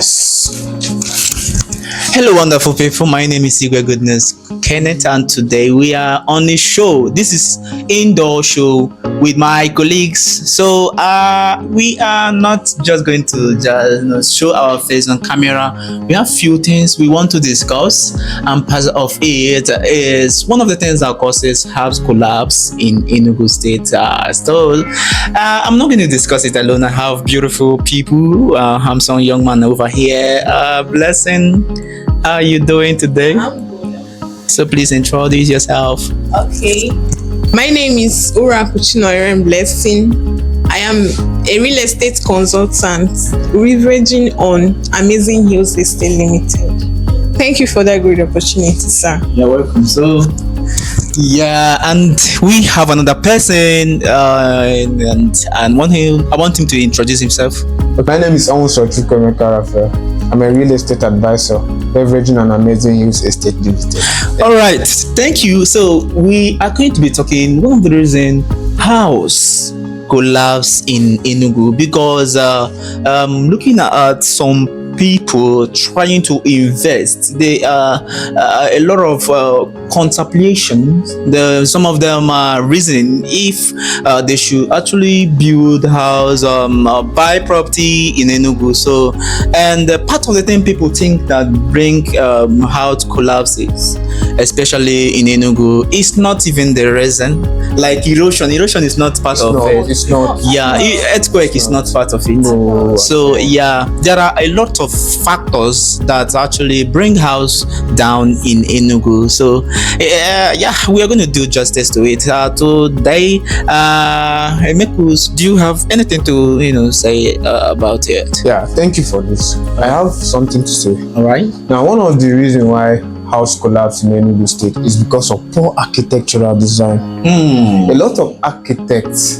Yes. Hello, wonderful people. My name is Igwe Goodness Kenneth, and today we are on a show. This is indoor show with my colleagues. So, we are not just going to just show our face on camera. We have few things we want to discuss, and part of it is one of the things that causes house collapse in Enugu State. I'm not going to discuss it alone. I have beautiful people, handsome young man over here. Blessing. How are you doing today? I'm good. So please introduce yourself. Okay. My name is Ura Kuchinoyeren Blessing. I am a real estate consultant leveraging on Amazing Hills Estate Limited. Thank you for that great opportunity, sir. You're welcome. So, yeah, and we have another person, and I want him to introduce himself. My name is Onwuso Chukwuemeka Raphael. I'm a real estate advisor, leveraging on Amazing Hills Estate Limited. All right, thank you. So we are going to be talking one of the reasons house collapse in Enugu, because looking at some people trying to invest, there are a lot of contemplation. Some of them are reasoning if they should actually build house, buy property in Enugu. So, and part of the thing people think that bring house collapses, especially in Enugu, is not even the reason. Like erosion is not part of it. It's not. Yeah, earthquake is not part of it. No. So yeah, there are a lot of factors that actually bring house down in Enugu. So yeah, we are going to do justice to it today. Emekus, do you have anything to say about it? Yeah, thank you for this. I have something to say. All right. Now, one of the reasons why house collapse in Enugu State is because of poor architectural design. A lot of architects,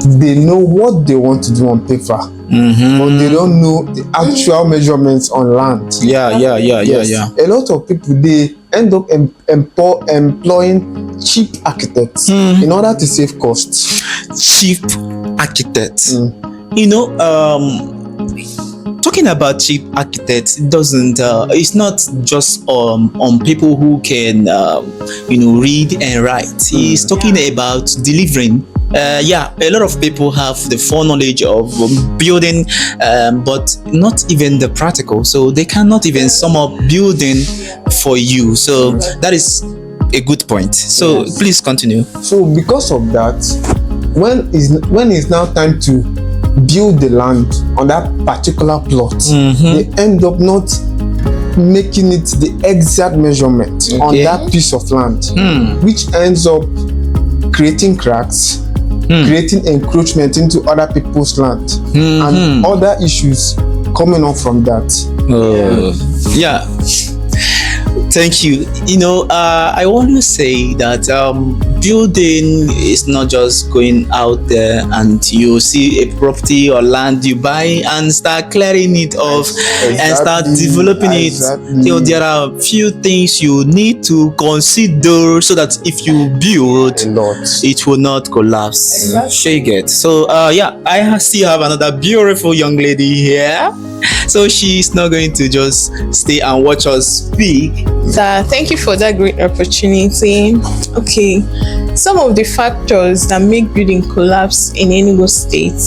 they know what they want to do on paper, but they don't know the actual measurements on land. Yeah. A lot of people, they end up employing cheap architects in order to save costs. Cheap architects. Talking about cheap architects, it doesn't. It's not just on people who can, read and write. It's talking about delivering. A lot of people have the foreknowledge of building, but not even the practical. So they cannot even sum up building for you. So that is a good point. So please continue. So because of that, when it's now time to build the land on that particular plot, they end up not making it the exact measurement on that piece of land, which ends up creating cracks, creating encroachment into other people's land, and other issues coming up from that. Thank you. I always say that building is not just going out there and you see a property or land you buy and start clearing it off and start developing it. There are a few things you need to consider so that if you build, it will not collapse. Shake it. So I still have another beautiful young lady here. So she's not going to just stay and watch us speak. Sir, thank you for that great opportunity. Okay, some of the factors that make building collapse in Enugu State.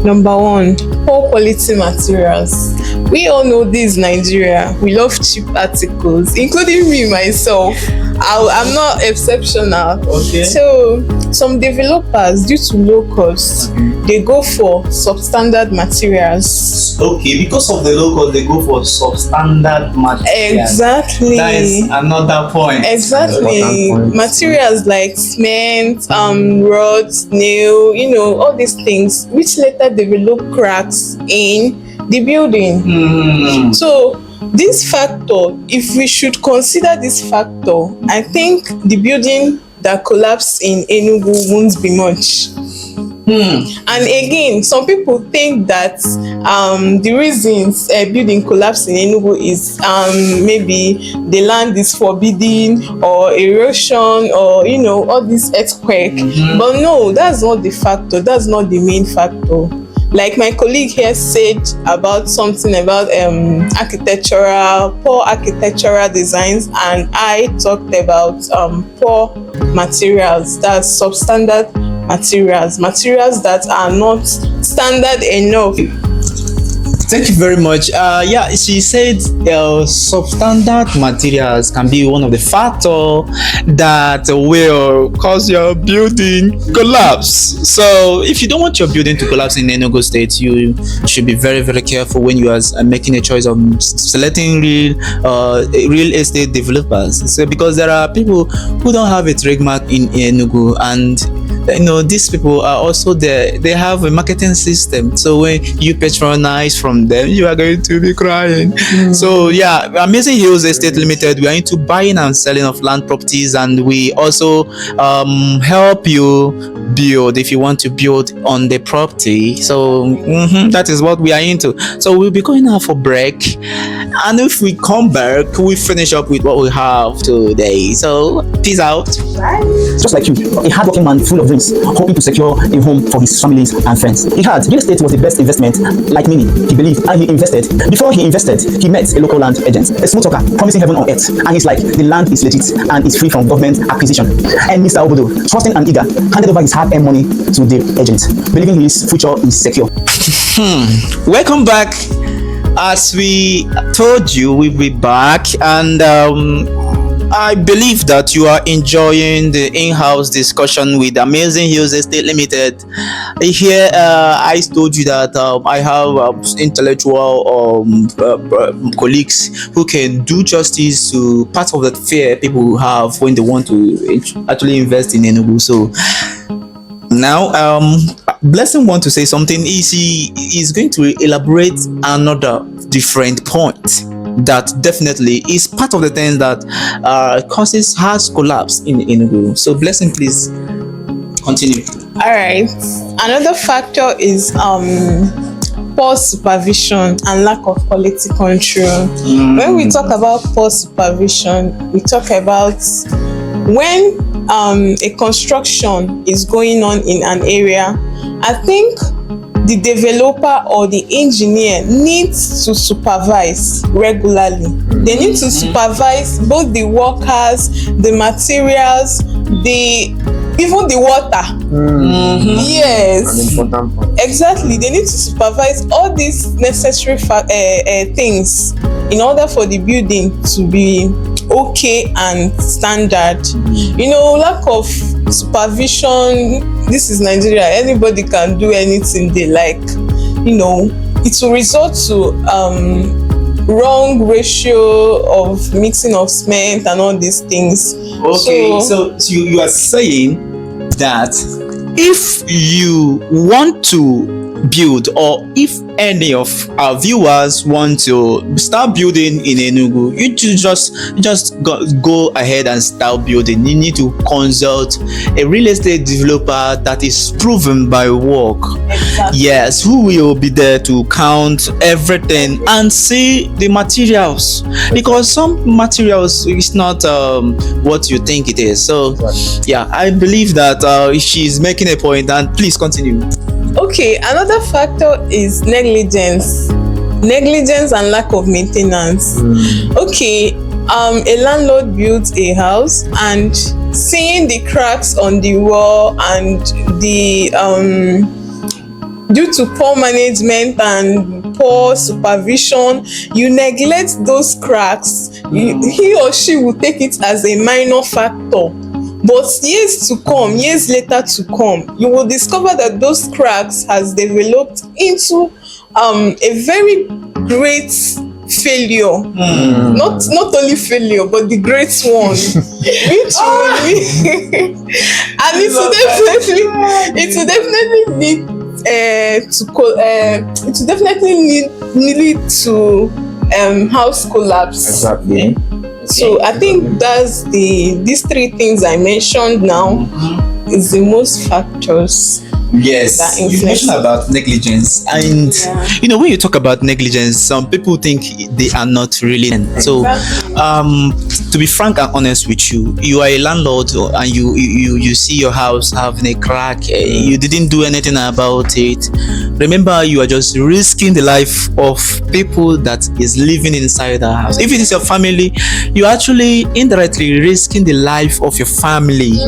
Number one, poor quality materials. We all know this Nigeria. We love cheap articles, including me myself. I'm not exceptional. Okay. So some developers, due to low cost, they go for substandard materials. Okay, because of the low cost, they go for substandard materials. Exactly. That is another point. Exactly. Materials like cement, rods, nail, all these things, which later develop cracks in the building. So this factor, if we should consider this factor, I think the building that collapsed in Enugu won't be much. And again, some people think that the reasons a building collapse in Enugu is maybe the land is forbidding or erosion or all this earthquake. But no, that's not the factor. That's not the main factor. like my colleague here said about something about poor architectural designs, and I talked about poor materials, that's substandard materials that are not standard enough. Thank you very much. Yeah, she said substandard materials can be one of the factors that will cause your building collapse. So if you don't want your building to collapse in Enugu State, you should be very, very careful when you are making a choice of selecting real estate developers. So because there are people who don't have a trademark in Enugu, and these people are also there. They have a marketing system. So when you patronize from them, you are going to be crying. So yeah, Amazing Hills Estate Limited, we are into buying and selling of land properties, and we also help you build if you want to build on the property. So that is what we are into. So we'll be going out for break, and if we come back, we finish up with what we have today. So peace out. Bye. Just like you, a hardworking man full of dreams, hoping to secure a home for his families and friends. He had real estate was the best investment, like many. He believed, and he invested. Before he invested, he met a local land agent, a smooth talker, promising heaven on earth. And he's like, the land is legit and is free from government acquisition. And Mr. Obodo, trusting and eager, handed over his hard-earned money to the agent, believing his future is secure. Welcome back. As we told you, we'll be back, and I believe that you are enjoying the in-house discussion with Amazing Hills Estate Limited. Here, I told you that I have intellectual colleagues who can do justice to part of that fear people have when they want to actually invest in Enugu. So now, Blessing want to say something. He is going to elaborate another different point that definitely is part of the things that causes has collapse in Enugu. So Blessing, please continue. All right. Another factor is poor supervision and lack of quality control. When we talk about poor supervision, we talk about when a construction is going on in an area. I think the developer or the engineer needs to supervise regularly. They need to supervise both the workers, the materials, even the water. Yes, An important point. exactly. They need to supervise all these necessary things in order for the building to be okay and standard. Lack of supervision. This is Nigeria. Anybody can do anything they like. It will result to wrong ratio of mixing of cement and all these things. Okay, so you are saying that if you want to build, or if any of our viewers want to start building in Enugu, you just go ahead and start building. You need to consult a real estate developer that is proven by work. Exactly. Yes, who will be there to count everything and see the materials, because some materials is not what you think it is. So yeah, I believe that she's making a point, and please continue. Okay, another factor is negligence and lack of maintenance. Okay, a landlord builds a house, and seeing the cracks on the wall and the due to poor management and poor supervision, you neglect those cracks. He or she will take it as a minor factor. But years later to come, you will discover that those cracks has developed into a very great failure. Not only failure, but the great one. Which will be and it will definitely lead to house collapse. Exactly. So I think that's these three things I mentioned now is the most factors. Yes, that you influence. mentioned about negligence, and when you talk about negligence, some people think they are not really. So, to be frank and honest with you, you are a landlord, and you see your house having a crack. You didn't do anything about it. Remember, you are just risking the life of people that is living inside the house. If it is your family, you're actually indirectly risking the life of your family.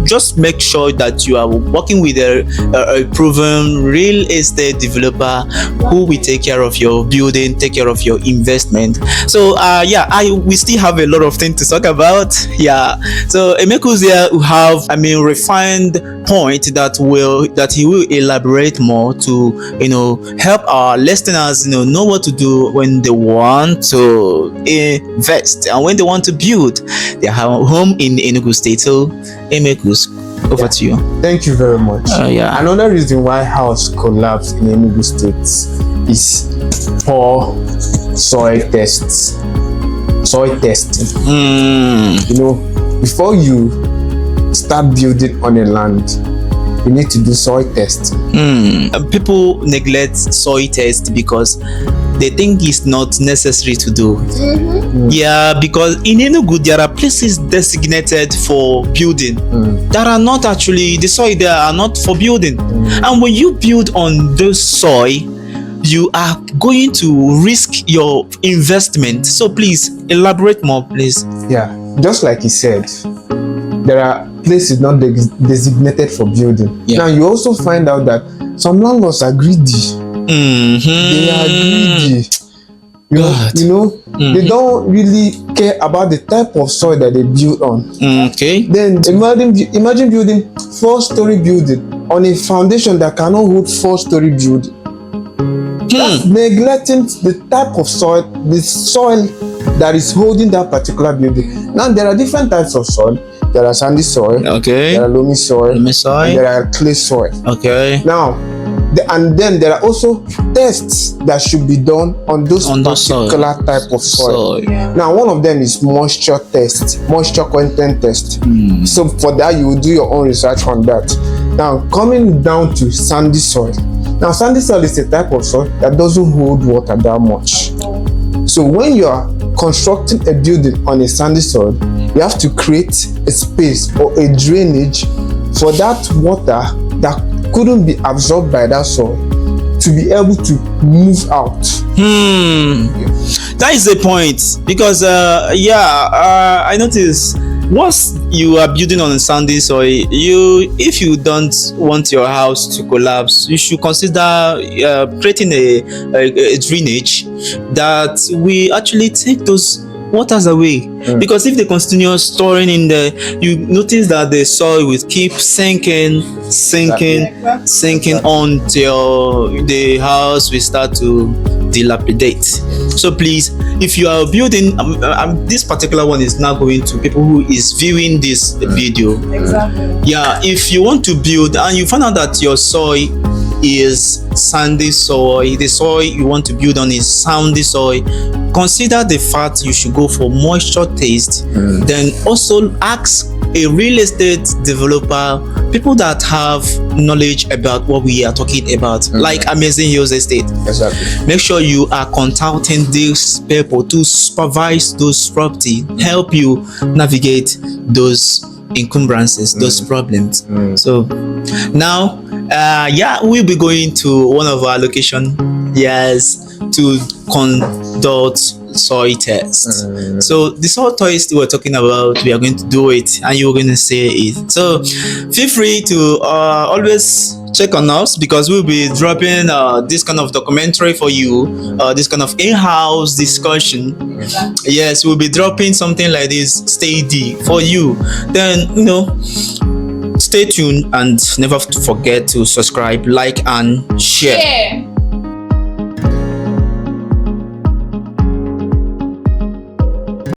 Just make sure that you are working with a proven real estate developer who will take care of your building, take care of your investment. So we still have a lot of things to talk about. So Emeku's here who have refined point that he will elaborate more to help our listeners know what to do when they want to invest and when they want to build their home in Enugu State. So Emeku's, over to you. Thank you very much. Another reason why house collapse in Enugu State is poor soil tests. Soil testing. Before you start building on a land, you need to do soil testing. People neglect soil test because they think it's not necessary to do. Because in Enugu there are places designated for building that are not actually, the soil there are not for building. And when you build on those soil, you are going to risk your investment. So please elaborate more, please. Just like he said, there are places not designated for building. Now you also find out that some landlords are greedy. They are greedy. They don't really care about the type of soil that they build on. Then imagine building 4-story building on a foundation that cannot hold 4-story building. That's neglecting the type of soil, the soil that is holding that particular building. Now there are different types of soil. There are sandy soil, there are loamy soil, and there are clay soil. Now, and then there are also tests that should be done on those particular type of soil. Now, one of them is moisture test, moisture content test. So for that, you will do your own research on that. Now, coming down to sandy soil. Now, sandy soil is a type of soil that doesn't hold water that much. So when you are constructing a building on a sandy soil, you have to create a space or a drainage for that water that couldn't be absorbed by that soil to be able to move out. That is the point, because I noticed once you are building on a sandy soil, if you don't want your house to collapse, you should consider creating a drainage that will actually take those waters away. Because if they continue storing in there, you notice that the soil will keep sinking until the house will start to dilapidate. So please, if you are building, this particular one is now going to people who is viewing this video. If you want to build and you find out that your soil is sandy soil, the soil you want to build on is sandy soil, consider the fact you should go for moisture test. Then also ask a real estate developer, people that have knowledge about what we are talking about, like Amazing Hills Estate. Make sure you are contacting these people to supervise those property, help you navigate those encumbrances, those problems. So now we'll be going to one of our location to conduct soil test. So the soil test we're talking about, we are going to do it and you're going to say it. So feel free to always check on us, because we'll be dropping this kind of documentary for you, this kind of in-house discussion. Yes, we'll be dropping something like this steady for you. Then stay tuned and never forget to subscribe, like and share.